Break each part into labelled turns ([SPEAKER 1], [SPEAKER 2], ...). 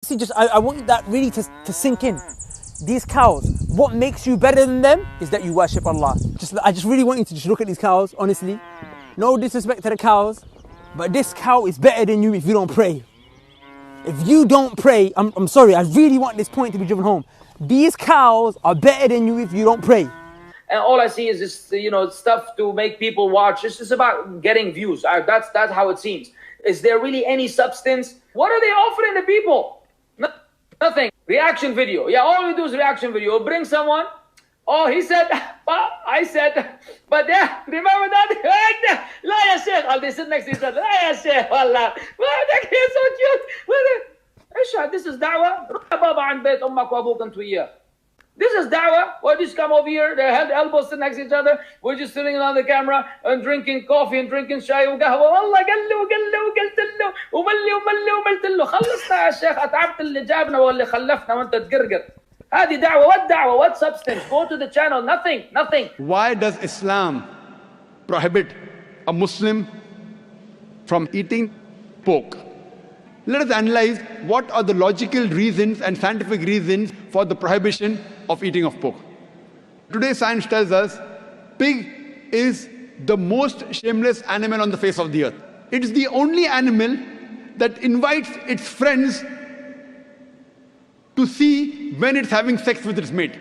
[SPEAKER 1] See, I want that really to sink in. These cows, what makes you better than them is that you worship Allah. I just really want you to just look at these cows, honestly. No disrespect to the cows, but this cow is better than you if you don't pray. If you don't pray, I'm sorry, I really want this point to be driven home. These cows are better than you if you don't pray.
[SPEAKER 2] And all I see is this, stuff to make people watch. It's just about getting views. That's how it seems. Is there really any substance? What are they offering the people? Nothing. Reaction video. Yeah, all we do is reaction video. Bring someone. Oh, he said, I said, but yeah, remember that? لا يا Sheikh. They sit next to each other. لا يا Sheikh. والله. He's so cute. ايش this is da'wah. روح يا بابا عند بيت امك وابوك انت وياه. This is da'wah. Why just come over here? Their elbows sit next to each other. We're just sitting on the camera and drinking coffee and drinking شاي وقهوة. والله قال له وقلت له وملي وملت له. خلصنا يا شيخ. أتعبت اللي جابنا واللي خلفنا وأنت تقرقر. هذه دعوة. What da'wah? What substance? Go to the channel. Nothing.
[SPEAKER 3] Why does Islam prohibit a Muslim from eating pork? Let us analyze what are the logical reasons and scientific reasons for the prohibition of eating of pork. Today science tells us pig is the most shameless animal on the face of the earth. It's the only animal that invites its friends to see when it's having sex with its mate.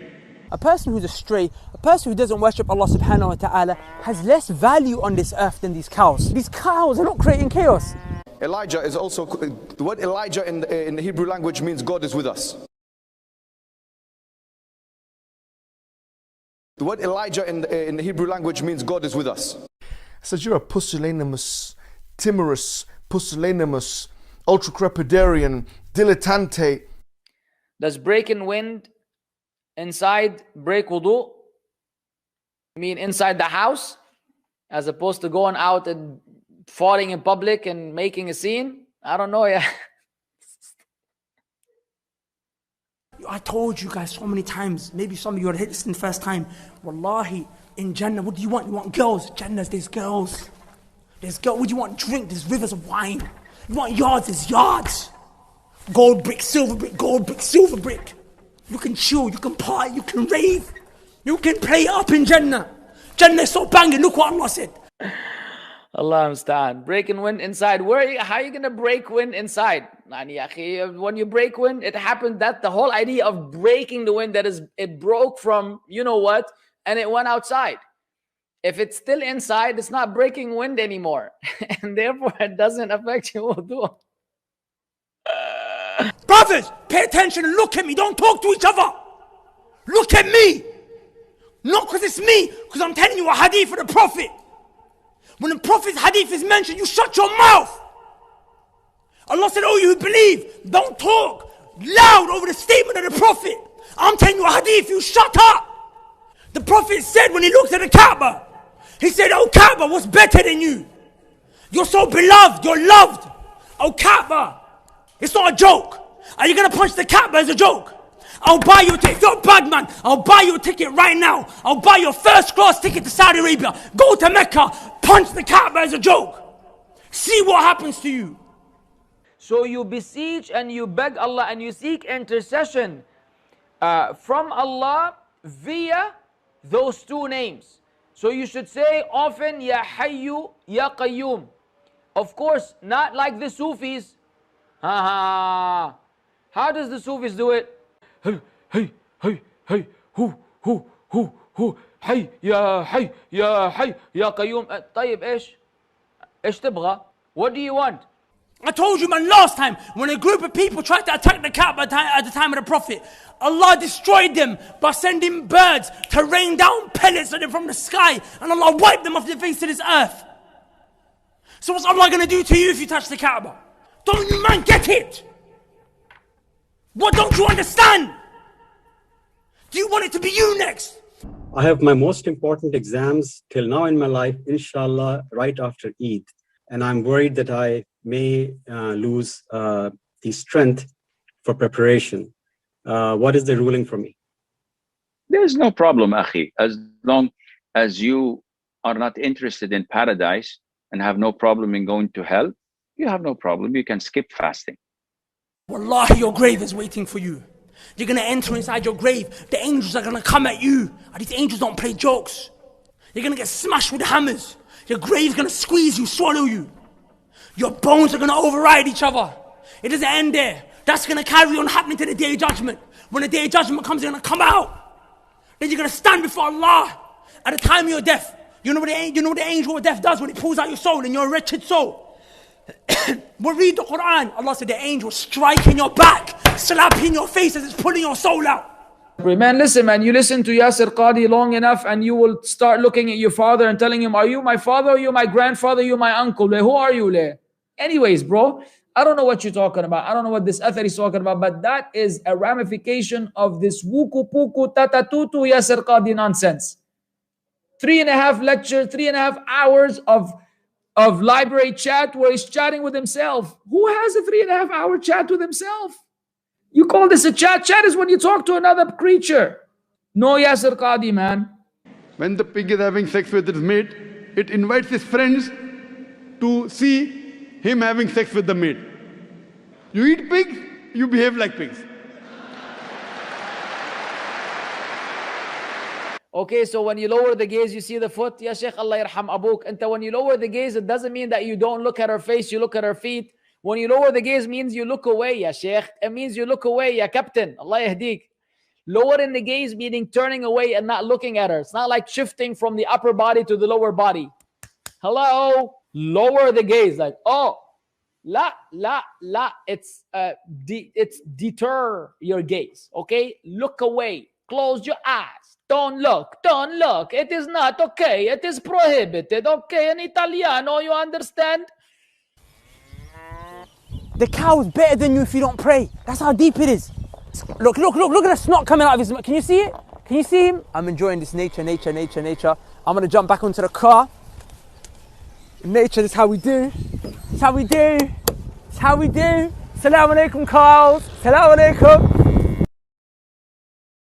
[SPEAKER 1] A person who's astray, a person who doesn't worship Allah subhanahu wa ta'ala has less value on this earth than these cows. These cows are not creating chaos.
[SPEAKER 4] Elijah is also, the word Elijah in the Hebrew language means God is with us. The word Elijah in the Hebrew language means God is with us.
[SPEAKER 5] Says you're a pusillanimous, timorous, pusillanimous, ultra-crepidarian, dilettante.
[SPEAKER 2] Does breaking wind inside break wudu? I mean inside the house? As opposed to going out and falling in public and making a scene? I don't know, yeah.
[SPEAKER 1] I told you guys so many times, maybe some of you are listening the first time. Wallahi, in Jannah, what do you want? You want girls? Jannah, there's girls. There's girls. What do you want? Drink, there's rivers of wine. You want yards? There's yards. Gold brick, silver brick, gold brick, silver brick. You can chill, you can party, you can rave. You can play up in Jannah. Jannah is so banging, look what Allah said.
[SPEAKER 2] Allah understand. Breaking wind inside. How are you going to break wind inside? When you break wind, it happened that the whole idea of breaking the wind, it broke from you know what, and it went outside. If it's still inside, it's not breaking wind anymore. And therefore, it doesn't affect your wudu.
[SPEAKER 1] Brothers, pay attention and look at me. Don't talk to each other. Look at me. Not because it's me, because I'm telling you a hadith of the Prophet. When the Prophet's hadith is mentioned, you shut your mouth. Allah said, oh, you who believe, don't talk loud over the statement of the Prophet. I'm telling you a hadith, you shut up. The Prophet said when he looked at the Kaaba, he said, oh Kaaba, what's better than you? You're so beloved, you're loved. Oh Kaaba, it's not a joke. Are you going to punch the Kaaba as a joke? I'll buy you a ticket. If you're a bad man, I'll buy you a ticket right now. I'll buy you a first class ticket to Saudi Arabia. Go to Mecca, punch the Kaaba as a joke. See what happens to you.
[SPEAKER 2] So you beseech and you beg Allah and you seek intercession from Allah via those two names. So you should say often, Ya Hayyu, Ya Qayyum. Of course, not like the Sufis. How does the Sufis do it? Hey, hu, حي يا حي يا حي يا قيوم. طيب ايش تبغى? What do you want?
[SPEAKER 1] I told you, man, last time, when a group of people tried to attack the Kaaba at the time of the Prophet, Allah destroyed them by sending birds to rain down pellets on them from the sky, and Allah wiped them off the face of this earth. So what's Allah going to do to you if you touch the Kaaba? Don't you, man, get it? What don't you understand? Do you want it to be you next?
[SPEAKER 6] I have my most important exams till now in my life, inshallah, right after Eid. And I'm worried that I may lose the strength for preparation. What is the ruling for me?
[SPEAKER 7] There's no problem, Akhi. As long as you are not interested in paradise and have no problem in going to hell, you have no problem. You can skip fasting.
[SPEAKER 1] Wallahi, your grave is waiting for you. You're going to enter inside your grave. The angels are going to come at you. And these angels don't play jokes. You're going to get smashed with hammers. Your grave's going to squeeze you, swallow you. Your bones are going to override each other. It doesn't end there. That's going to carry on happening to the day of judgment. When the day of judgment comes, you're going to come out. Then you're going to stand before Allah at the time of your death. You know what the angel of death does when he pulls out your soul and you're a wretched soul? We'll read the Quran. Allah said the angel will strike in your back, slap in your face as it's pulling your soul out.
[SPEAKER 2] Man, listen, man, you listen to Yasir Qadi long enough and you will start looking at your father and telling him, are you my father, are you my grandfather, are you my uncle? Who are you? Anyways, bro, I don't know what you're talking about. I don't know what this author is talking about, but that is a ramification of this wuku puku tatatutu Yasir Qadi nonsense. 3.5 lectures, 3.5 hours of library chat where he's chatting with himself. Who has a 3.5 hour chat with himself? You call this a chat? Chat is when you talk to another creature. No, Yasir Qadi, man.
[SPEAKER 3] When the pig is having sex with its mate, it invites his friends to see him having sex with the mate. You eat pigs, you behave like pigs.
[SPEAKER 2] Okay, so when you lower the gaze, you see the foot. Ya Sheikh, Allah yarham abuk. And when you lower the gaze, it doesn't mean that you don't look at her face, you look at her feet. When you lower the gaze means you look away, ya Sheikh. It means you look away, ya Captain. Allah yahdik. Lowering the gaze meaning turning away and not looking at her. It's not like shifting from the upper body to the lower body. Hello? Lower the gaze. Like, oh, la. It's deter your gaze. Okay? Look away. Close your eyes. Don't look. It is not okay. It is prohibited. Okay, in Italiano, you understand?
[SPEAKER 1] The cow is better than you if you don't pray. That's how deep it is. Look at the snot coming out of his mouth. Can you see it? Can you see him? I'm enjoying this nature. I'm going to jump back onto the car. Nature is how we do. It's how we do. It's how we do. Assalamu alaikum, cows. Assalamu alaikum.